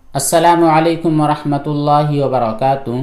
अस्सलामुअलैकुम वरहमतुल्लाहि वबरकातुहू।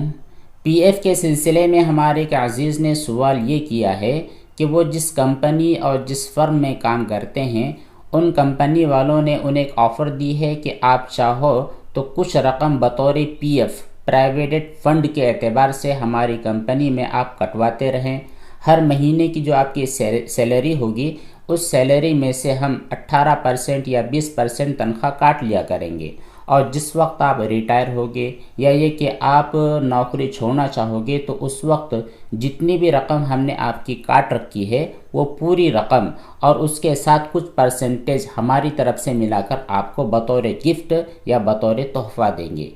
पीएफ के सिलसिले में हमारे एक अज़ीज़ ने सवाल ये किया है कि वो जिस कंपनी और जिस फर्म में काम करते हैं उन कंपनी वालों ने उन्हें एक ऑफ़र दी है कि आप चाहो तो कुछ रकम बतौर पीएफ प्राइवेट फ़ंड के एतबार से हमारी कंपनी में आप कटवाते रहें। हर महीने की जो आपकी सैलरी होगी उस सैलरी में से हम 18% या 20% तनख्वाह काट लिया करेंगे, और जिस वक्त आप रिटायर होगे या ये कि आप नौकरी छोड़ना चाहोगे तो उस वक्त जितनी भी रकम हमने आपकी काट रखी है वो पूरी रकम और उसके साथ कुछ परसेंटेज हमारी तरफ से मिलाकर आपको बतौर गिफ्ट या बतौर तोहफ़ा देंगे।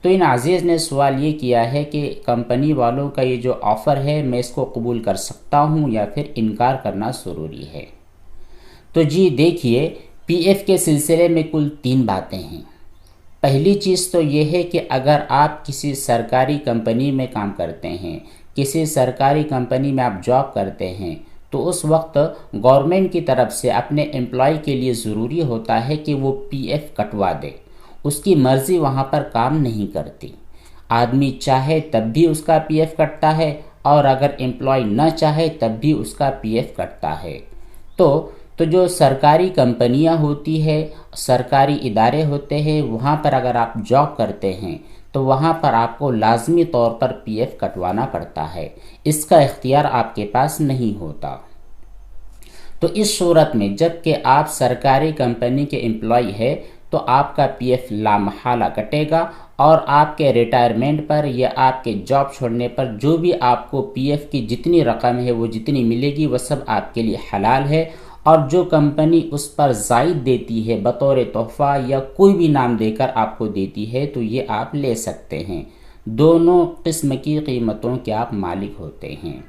तो इन अज़ीज़ ने सवाल ये किया है कि कंपनी वालों का ये जो ऑफ़र है मैं इसको कबूल कर सकता हूँ या फिर इनकार करना ज़रूरी है। तो जी देखिए, पीएफ के सिलसिले में कुल 3 बातें हैं। पहली चीज़ तो ये है कि अगर आप किसी सरकारी कंपनी में काम करते हैं, किसी सरकारी कंपनी में आप जॉब करते हैं, तो उस वक्त गवर्नमेंट की तरफ से अपने एम्प्लॉय के लिए ज़रूरी होता है कि वो पीएफ कटवा दे। उसकी मर्ज़ी वहाँ पर काम नहीं करती। आदमी चाहे तब भी उसका पीएफ कटता है और अगर एम्प्लॉय न चाहे तब भी उसका पीएफ कटता है। तो जो सरकारी कंपनियां होती है, सरकारी इदारे होते हैं, वहाँ पर अगर आप जॉब करते हैं तो वहाँ पर आपको लाजमी तौर पर पीएफ कटवाना पड़ता है। इसका इख्तियार आपके पास नहीं होता। तो इस सूरत में जब कि आप सरकारी कंपनी के एम्प्लॉय है तो आपका पीएफ लामहला कटेगा और आपके रिटायरमेंट पर या आपके जॉब छोड़ने पर जो भी आपको पीएफ की जितनी रकम है वो जितनी मिलेगी वह सब आपके लिए हलाल है। और जो कंपनी उस पर ज़ायद देती है बतौर तोहफ़ा या कोई भी नाम देकर आपको देती है तो ये आप ले सकते हैं। दोनों किस्म की कीमतों के आप मालिक होते हैं।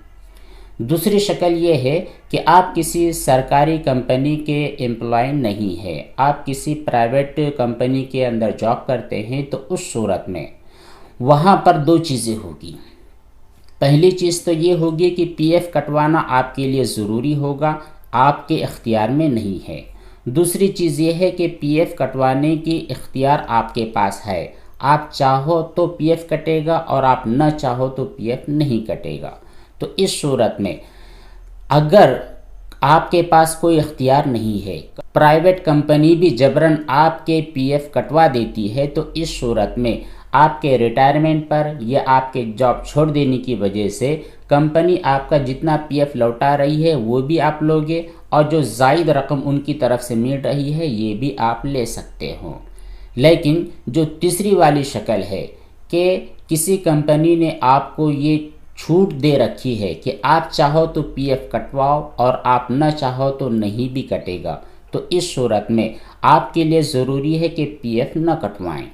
दूसरी शक्ल ये है कि आप किसी सरकारी कंपनी के एम्प्लॉय नहीं है, आप किसी प्राइवेट कंपनी के अंदर जॉब करते हैं, तो उस सूरत में वहाँ पर 2 चीज़ें होगी। पहली चीज़ तो ये होगी कि पीएफ कटवाना आपके लिए ज़रूरी होगा, आपके इख्तियार में नहीं है। दूसरी चीज़ ये है कि पीएफ कटवाने की इख्तियार आपके पास है। आप चाहो तो पीएफ कटेगा और आप न चाहो तो पीएफ नहीं कटेगा। तो इस सूरत में अगर आपके पास कोई इख्तियार नहीं है, प्राइवेट कंपनी भी जबरन आपके पीएफ कटवा देती है, तो इस सूरत में आपके रिटायरमेंट पर या आपके जॉब छोड़ देने की वजह से कंपनी आपका जितना पीएफ लौटा रही है वो भी आप लोगे और जो ज़ायद रकम उनकी तरफ से मिल रही है ये भी आप ले सकते हो। लेकिन जो तीसरी वाली शक्ल है कि किसी कंपनी ने आपको ये छूट दे रखी है कि आप चाहो तो पीएफ कटवाओ और आप न चाहो तो नहीं भी कटेगा, तो इस सूरत में आपके लिए ज़रूरी है कि पीएफ न कटवाएं।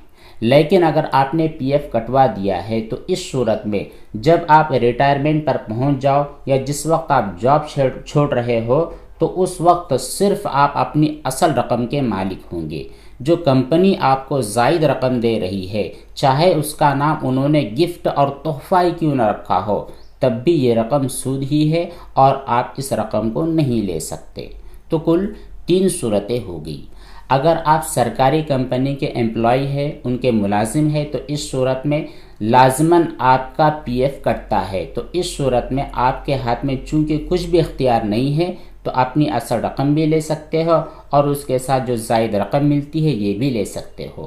लेकिन अगर आपने पीएफ कटवा दिया है तो इस सूरत में जब आप रिटायरमेंट पर पहुंच जाओ या जिस वक्त आप जॉब छोड़ रहे हो तो उस वक्त सिर्फ आप अपनी असल रकम के मालिक होंगे। जो कंपनी आपको ज़ायद रकम दे रही है, चाहे उसका नाम उन्होंने गिफ्ट और तोहफ़ा ही क्यों न रखा हो, तब भी ये रकम सूद ही है और आप इस रकम को नहीं ले सकते। तो कुल 3 सूरतें होगी। अगर आप सरकारी कंपनी के एम्प्लॉय हैं, उनके मुलाजिम हैं, तो इस सूरत में लाजमन आपका पीएफ कटता है। तो इस सूरत में आपके हाथ में चूंकि कुछ भी इख्तियार नहीं है तो अपनी असल रकम भी ले सकते हो और उसके साथ जो ज़ायद रकम मिलती है ये भी ले सकते हो।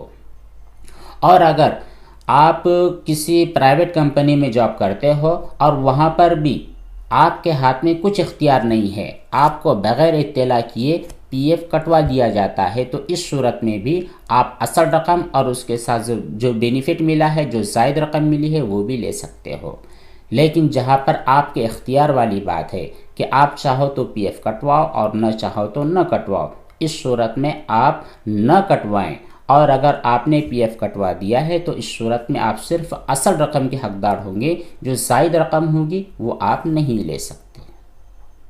और अगर आप किसी प्राइवेट कंपनी में जॉब करते हो और वहाँ पर भी आपके हाथ में कुछ इख्तियार नहीं है, आपको बग़ैर इत्तला किए पीएफ कटवा दिया जाता है, तो इस सूरत में भी आप असल रकम और उसके साथ जो बेनिफिट मिला है, जो ज़ायद रकम मिली है वो भी ले सकते हो। लेकिन जहाँ पर आपके इख्तियार वाली बात है कि आप चाहो तो पीएफ कटवाओ और न चाहो तो न कटवाओ, इस सूरत में आप न कटवाएं। और अगर आपने पीएफ कटवा दिया है तो इस सूरत में आप सिर्फ असल रकम के हकदार होंगे, जो ज़ायद रकम होगी वो आप नहीं ले सकते।